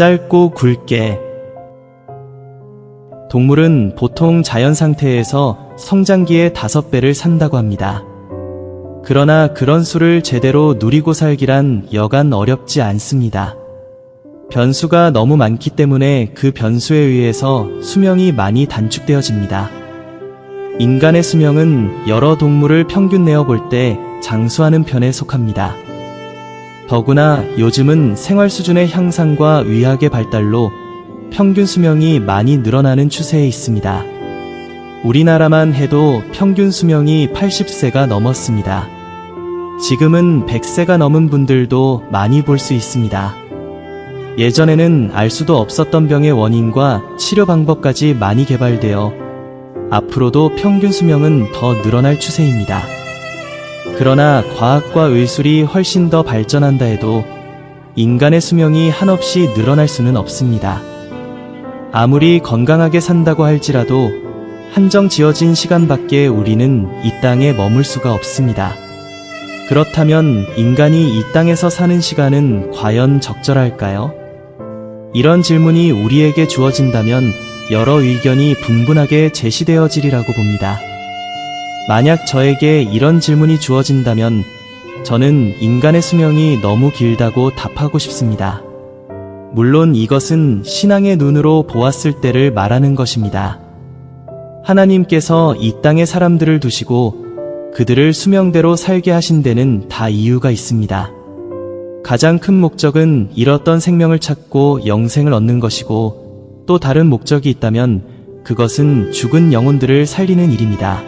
짧고 굵게. 동물은 보통 자연 상태에서 성장기의 5배를 산다고 합니다. 그러나 그런 수를 제대로 누리고 살기란 여간 어렵지 않습니다. 변수가 너무 많기 때문에 그 변수에 의해서 수명이 많이 단축되어집니다. 인간의 수명은 여러 동물을 평균 내어 볼 때 장수하는 편에 속합니다. 더구나 요즘은 생활 수준의 향상과 의학의 발달로 평균 수명이 많이 늘어나는 추세에 있습니다. 우리나라만 해도 평균 수명이 80세가 넘었습니다. 지금은 100세가 넘은 분들도 많이 볼 수 있습니다. 예전에는 알 수도 없었던 병의 원인과 치료 방법까지 많이 개발되어 앞으로도 평균 수명은 더 늘어날 추세입니다. 그러나 과학과 의술이 훨씬 더 발전한다 해도 인간의 수명이 한없이 늘어날 수는 없습니다. 아무리 건강하게 산다고 할지라도 한정 지어진 시간밖에 우리는 이 땅에 머물 수가 없습니다. 그렇다면 인간이 이 땅에서 사는 시간은 과연 적절할까요? 이런 질문이 우리에게 주어진다면 여러 의견이 분분하게 제시되어지리라고 봅니다. 만약 저에게 이런 질문이 주어진다면 저는 인간의 수명이 너무 길다고 답하고 싶습니다. 물론 이것은 신앙의 눈으로 보았을 때를 말하는 것입니다. 하나님께서 이 땅에 사람들을 두시고 그들을 수명대로 살게 하신 데는 다 이유가 있습니다. 가장 큰 목적은 잃었던 생명을 찾고 영생을 얻는 것이고 또 다른 목적이 있다면 그것은 죽은 영혼들을 살리는 일입니다.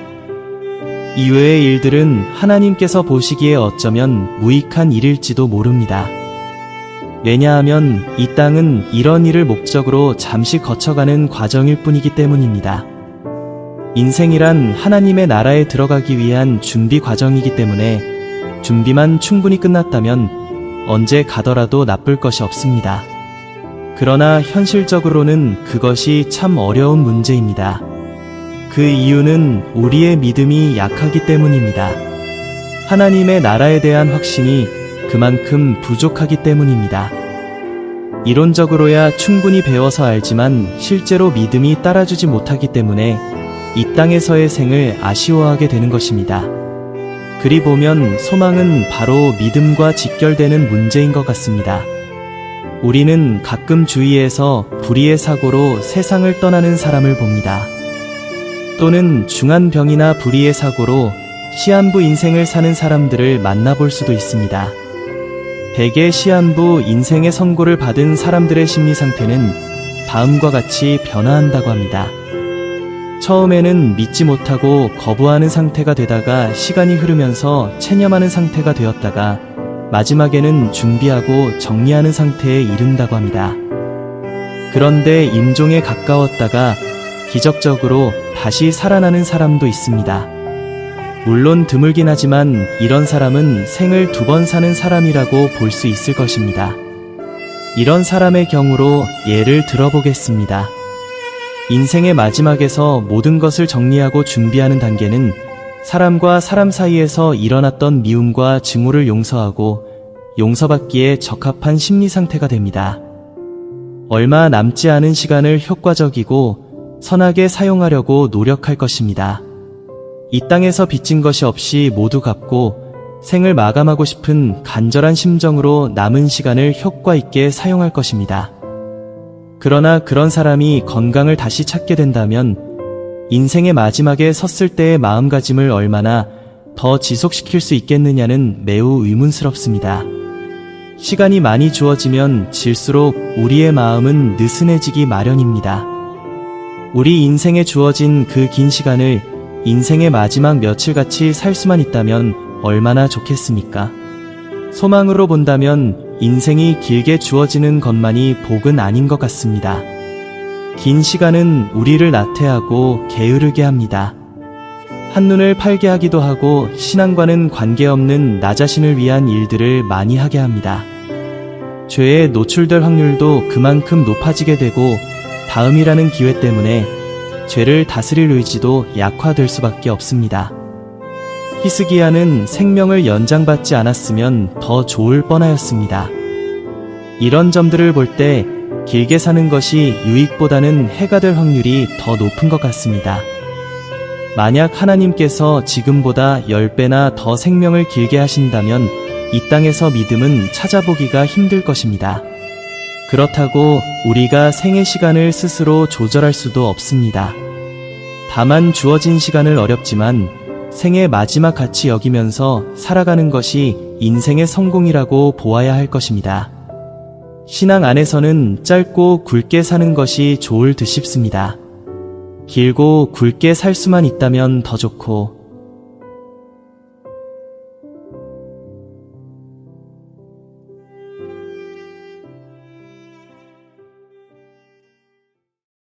이외의 일들은 하나님께서 보시기에 어쩌면 무익한 일일지도 모릅니다. 왜냐하면 이 땅은 이런 일을 목적으로 잠시 거쳐가는 과정일 뿐이기 때문입니다. 인생이란 하나님의 나라에 들어가기 위한 준비 과정이기 때문에 준비만 충분히 끝났다면 언제 가더라도 나쁠 것이 없습니다. 그러나 현실적으로는 그것이 참 어려운 문제입니다. 그 이유는 우리의 믿음이 약하기 때문입니다. 하나님의 나라에 대한 확신이 그만큼 부족하기 때문입니다. 이론적으로야 충분히 배워서 알지만 실제로 믿음이 따라주지 못하기 때문에 이 땅에서의 생을 아쉬워하게 되는 것입니다. 그리 보면 소망은 바로 믿음과 직결되는 문제인 것 같습니다. 우리는 가끔 주위에서 불의의 사고로 세상을 떠나는 사람을 봅니다. 또는 중한 병이나 불의의 사고로 시한부 인생을 사는 사람들을 만나볼 수도 있습니다. 대개 시한부 인생의 선고를 받은 사람들의 심리 상태는 다음과 같이 변화한다고 합니다. 처음에는 믿지 못하고 거부하는 상태가 되다가 시간이 흐르면서 체념하는 상태가 되었다가 마지막에는 준비하고 정리하는 상태에 이른다고 합니다. 그런데 임종에 가까웠다가 기적적으로 다시 살아나는 사람도 있습니다. 물론 드물긴 하지만 이런 사람은 생을 2번 사는 사람이라고 볼 수 있을 것입니다. 이런 사람의 경우로 예를 들어보겠습니다. 인생의 마지막에서 모든 것을 정리하고 준비하는 단계는 사람과 사람 사이에서 일어났던 미움과 증오를 용서하고 용서받기에 적합한 심리 상태가 됩니다. 얼마 남지 않은 시간을 효과적이고 선하게 사용하려고 노력할 것입니다. 이 땅에서 빚진 것이 없이 모두 갚고 생을 마감하고 싶은 간절한 심정으로 남은 시간을 효과 있게 사용할 것입니다. 그러나 그런 사람이 건강을 다시 찾게 된다면 인생의 마지막에 섰을 때의 마음가짐을 얼마나 더 지속시킬 수 있겠느냐는 매우 의문스럽습니다. 시간이 많이 주어지면 질수록 우리의 마음은 느슨해지기 마련입니다. 우리 인생에 주어진 그 긴 시간을 인생의 마지막 며칠같이 살 수만 있다면 얼마나 좋겠습니까? 소망으로 본다면 인생이 길게 주어지는 것만이 복은 아닌 것 같습니다. 긴 시간은 우리를 나태하고 게으르게 합니다. 한눈을 팔게 하기도 하고 신앙과는 관계없는 나 자신을 위한 일들을 많이 하게 합니다. 죄에 노출될 확률도 그만큼 높아지게 되고 다음이라는 기회 때문에 죄를 다스릴 의지도 약화될 수밖에 없습니다. 히스기야는 생명을 연장받지 않았으면 더 좋을 뻔하였습니다. 이런 점들을 볼 때 길게 사는 것이 유익보다는 해가 될 확률이 더 높은 것 같습니다. 만약 하나님께서 지금보다 10배나 더 생명을 길게 하신다면 이 땅에서 믿음은 찾아보기가 힘들 것입니다. 그렇다고 우리가 생의 시간을 스스로 조절할 수도 없습니다. 다만 주어진 시간을 어렵지만 생의 마지막 가치 여기면서 살아가는 것이 인생의 성공이라고 보아야 할 것입니다. 신앙 안에서는 짧고 굵게 사는 것이 좋을 듯 싶습니다. 길고 굵게 살 수만 있다면 더 좋고